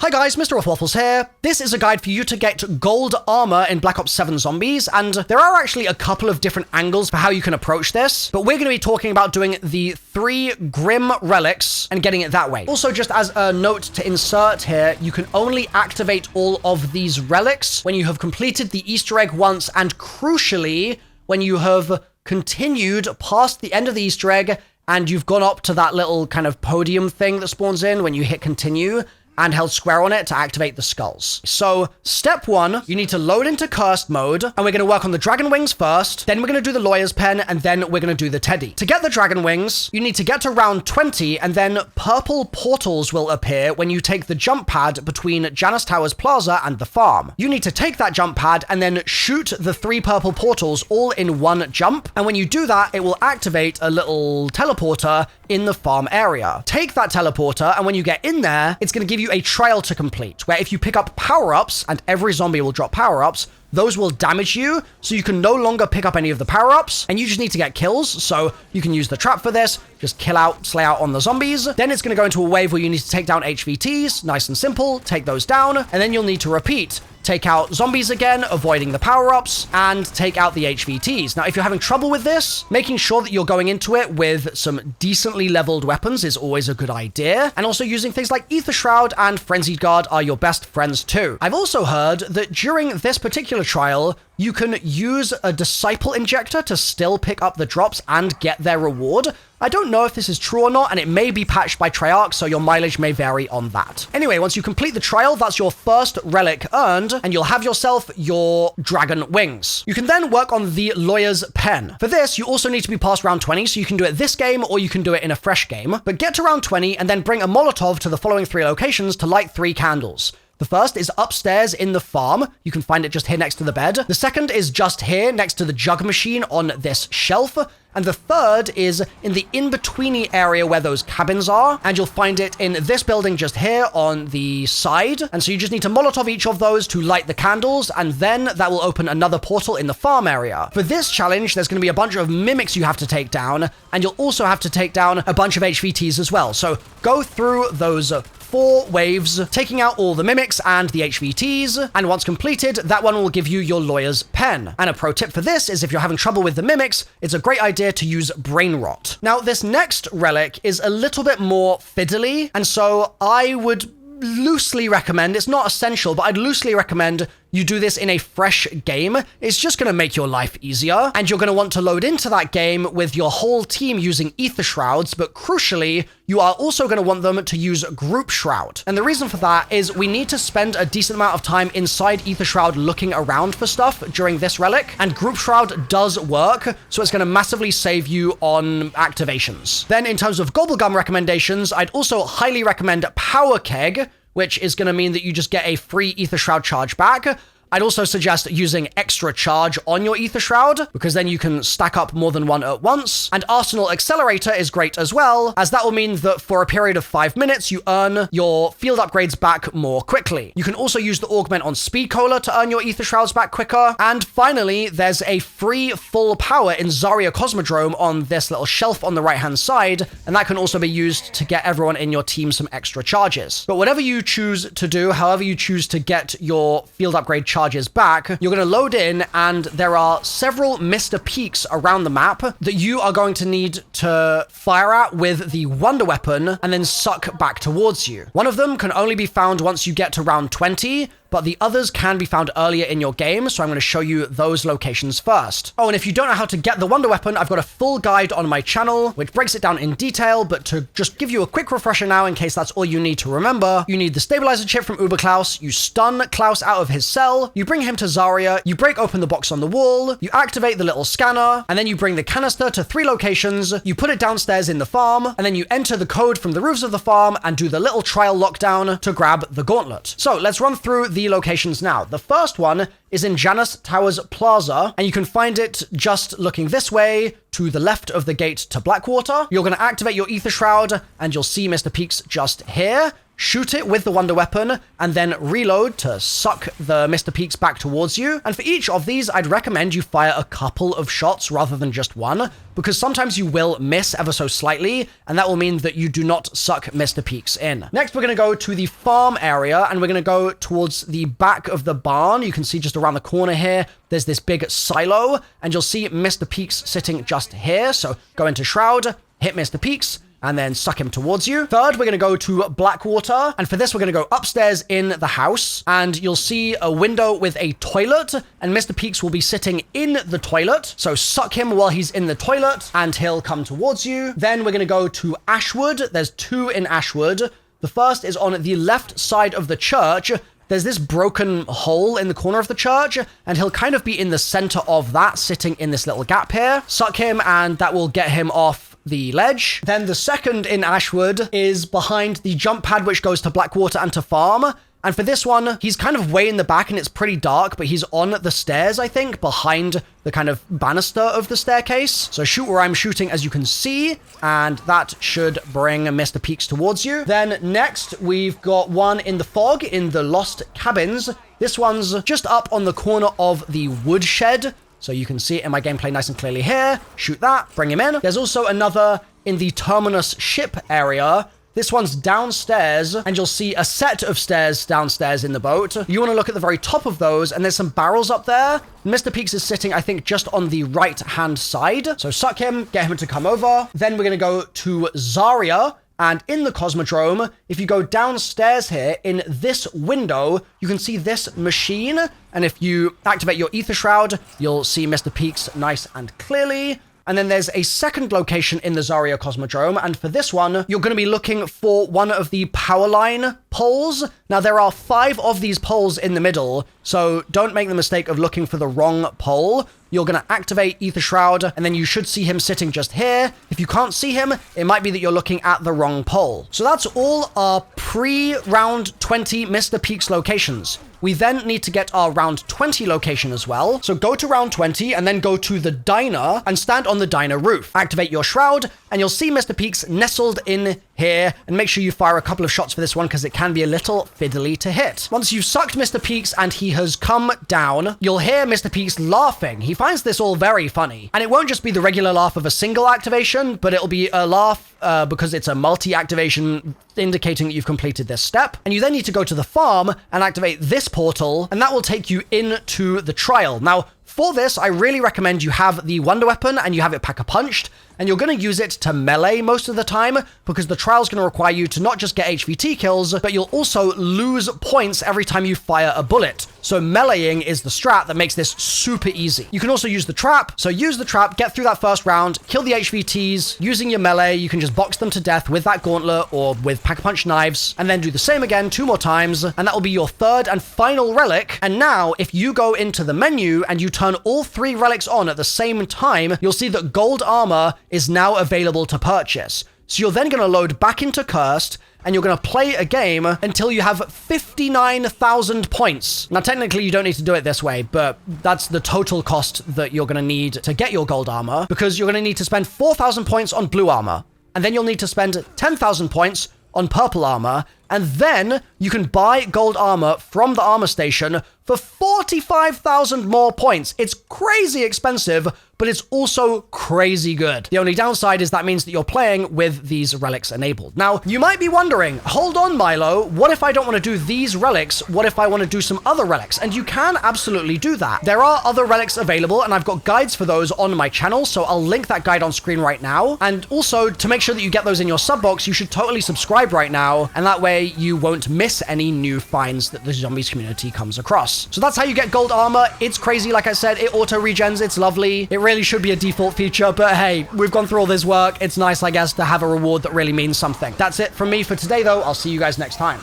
Hi guys, MrRoflWaffles here. This is a guide for you to get gold armor in Black Ops 7 Zombies, and there are actually a couple of different angles for how you can approach this, but we're going to be talking about doing the 3 Grim relics and getting it that way. Also, just as a note to insert here, you can only activate all of these relics when you have completed the Easter egg once, and crucially, when you have continued past the end of the Easter egg and you've gone up to that little kind of podium thing that spawns in when you hit continue, and held square on it to activate the skulls. So, step 1, you need to load into cursed mode, and we're going to work on the dragon wings first, then we're going to do the lawyer's pen, and then we're going to do the teddy. To get the dragon wings, you need to get to round 20, and then purple portals will appear when you take the jump pad between Janus Towers Plaza and the farm. You need to take that jump pad and then shoot the 3 purple portals all in one jump, and when you do that, it will activate a little teleporter in the farm area. Take that teleporter, and when you get in there, it's going to give you a trial to complete, where if you pick up power-ups, and every zombie will drop power-ups, those will damage you, so you can no longer pick up any of the power-ups, and you just need to get kills, so you can use the trap for this, just kill out, slay out on the zombies. Then it's going to go into a wave where you need to take down HVTs, nice and simple, take those down, and then you'll need to repeat. Take out zombies again, avoiding the power-ups, and take out the HVTs. Now, if you're having trouble with this, making sure that you're going into it with some decently leveled weapons is always a good idea, and also using things like Ether Shroud and Frenzied Guard are your best friends too. I've also heard that during this particular trial, you can use a Disciple Injector to still pick up the drops and get their reward. I don't know if this is true or not, and it may be patched by Treyarch, so your mileage may vary on that. Anyway, once you complete the trial, that's your first relic earned, and you'll have yourself your dragon wings. You can then work on the lawyer's pen. For this, you also need to be past round 20, so you can do it this game, or you can do it in a fresh game. But get to round 20, and then bring a Molotov to the following 3 locations to light 3 candles. The first is upstairs in the farm. You can find it just here next to the bed. The second is just here next to the jug machine on this shelf. And the third is in the in-betweeny area where those cabins are. And you'll find it in this building just here on the side. And so you just need to Molotov each of those to light the candles. And then that will open another portal in the farm area. For this challenge, there's going to be a bunch of mimics you have to take down. And you'll also have to take down a bunch of HVTs as well. So go through those 4 waves, taking out all the mimics and the HVTs, and once completed, that one will give you your lawyer's pen. And a pro tip for this is if you're having trouble with the mimics, it's a great idea to use Brain Rot. Now, this next relic is a little bit more fiddly, and so I would loosely recommend, it's not essential, but I'd loosely recommend you do this in a fresh game. It's just going to make your life easier, and you're going to want to load into that game with your whole team using Ether Shrouds, but crucially, you are also going to want them to use Group Shroud. And the reason for that is we need to spend a decent amount of time inside Ether Shroud looking around for stuff during this relic, and Group Shroud does work, so it's going to massively save you on activations. Then in terms of Gobblegum recommendations, I'd also highly recommend Power Keg, which is going to mean that you just get a free Ether Shroud charge back. I'd also suggest using Extra Charge on your Ether Shroud, because then you can stack up more than one at once. And Arsenal Accelerator is great as well, as that will mean that for a period of 5 minutes, you earn your field upgrades back more quickly. You can also use the Augment on Speed Cola to earn your Ether Shrouds back quicker. And finally, there's a free full power in Zarya Cosmodrome on this little shelf on the right-hand side, and that can also be used to get everyone in your team some extra charges. But whatever you choose to do, however you choose to get your field upgrade charges back, you're going to load in, and there are several Mr. Peaks around the map that you are going to need to fire at with the Wonder Weapon and then suck back towards you. One of them can only be found once you get to round 20, but the others can be found earlier in your game, so I'm going to show you those locations first. Oh, and if you don't know how to get the Wonder Weapon, I've got a full guide on my channel, which breaks it down in detail, but to just give you a quick refresher now, in case that's all you need to remember, you need the stabilizer chip from Uber Klaus, you stun Klaus out of his cell, you bring him to Zarya, you break open the box on the wall, you activate the little scanner, and then you bring the canister to 3 locations, you put it downstairs in the farm, and then you enter the code from the roofs of the farm and do the little trial lockdown to grab the gauntlet. So let's run through the locations now. The first one is in Janus Towers Plaza, and you can find it just looking this way to the left of the gate to Blackwater. You're going to activate your Ether Shroud, and you'll see Mr. Peaks just here. shoot it with the wonder weapon, and then reload to suck the Mr. Peaks back towards you. And for each of these, I'd recommend you fire a couple of shots rather than just one, because sometimes you will miss ever so slightly, and that will mean that you do not suck Mr. Peaks in. Next, we're going to go to the farm area, and we're going to go towards the back of the barn. You can see just around the corner here, there's this big silo, and you'll see Mr. Peaks sitting just here. So go into Shroud, hit Mr. Peaks, and then suck him towards you. Third, we're going to go to Blackwater. And for this, we're going to go upstairs in the house. And you'll see a window with a toilet. And Mr. Peaks will be sitting in the toilet. So suck him while he's in the toilet, and he'll come towards you. Then we're going to go to Ashwood. There's 2 in Ashwood. The first is on the left side of the church. There's this broken hole in the corner of the church, and he'll kind of be in the center of that, sitting in this little gap here. Suck him, and that will get him off the ledge. Then the second in Ashwood is behind the jump pad, which goes to Blackwater and to farm. And for this one, he's kind of way in the back and it's pretty dark, but he's on the stairs, I think, behind the kind of banister of the staircase. So shoot where I'm shooting, as you can see, and that should bring Mr. Peaks towards you. Then next, we've got one in the fog in the Lost Cabins. This one's just up on the corner of the woodshed. So you can see it in my gameplay nice and clearly here. Shoot that, bring him in. There's also another in the terminus ship area. This one's downstairs, and you'll see a set of stairs downstairs in the boat. You want to look at the very top of those, and there's some barrels up there. Mr. Peaks is sitting, I think, just on the right-hand side. So suck him, get him to come over. Then we're going to go to Zarya. And in the Cosmodrome, if you go downstairs here, in this window, you can see this machine. And if you activate your Ether Shroud, you'll see Mr. Peaks nice and clearly. And then there's a second location in the Zarya Cosmodrome, and for this one, you're going to be looking for one of the power line poles. Now, there are 5 of these poles in the middle, so don't make the mistake of looking for the wrong pole. You're going to activate Ether Shroud, and then you should see him sitting just here. If you can't see him, it might be that you're looking at the wrong pole. So that's all our pre-round 20 Mr. Peaks locations. We then need to get our round 20 location as well. So go to round 20 and then go to the diner and stand on the diner roof. Activate your shroud and you'll see Mr. Peaks nestled in here, and make sure you fire a couple of shots for this one because it can be a little fiddly to hit. Once you've sucked Mr. Peaks and he has come down, you'll hear Mr. Peaks laughing. He finds this all very funny, and it won't just be the regular laugh of a single activation, but it'll be a laugh because it's a multi-activation indicating that you've completed this step. And you then need to go to the farm and activate this portal, and that will take you into the trial. Now, for this, I really recommend you have the wonder weapon and you have it pack-a-punched, and you're going to use it to melee most of the time because the trial is going to require you to not just get HVT kills, but you'll also lose points every time you fire a bullet. So meleeing is the strat that makes this super easy. You can also use the trap. So use the trap, get through that first round, kill the HVTs. Using your melee, you can just box them to death with that gauntlet or with pack-a-punch knives, and then do the same again 2 more times, and that will be your third and final relic. And now, if you go into the menu and you turn all 3 relics on at the same time, you'll see that gold armor is now available to purchase. So you're then going to load back into Cursed, and you're going to play a game until you have 59,000 points. Now, technically, you don't need to do it this way, but that's the total cost that you're going to need to get your gold armor, because you're going to need to spend 4,000 points on blue armor, and then you'll need to spend 10,000 points on purple armor, and then you can buy gold armor from the armor station for 45,000 more points. It's crazy expensive, but it's also crazy good. The only downside is that means that you're playing with these relics enabled. Now, you might be wondering, hold on, Milo, what if I don't want to do these relics? What if I want to do some other relics? And you can absolutely do that. There are other relics available, and I've got guides for those on my channel, so I'll link that guide on screen right now. And also, to make sure that you get those in your sub box, you should totally subscribe right now, and that way you won't miss any new finds that the zombies community comes across. So that's how you get gold armor. It's crazy, like I said, it auto regens, it's lovely. It really should be a default feature, but hey, we've gone through all this work. It's nice, I guess, to have a reward that really means something. That's it from me for today, though. I'll see you guys next time.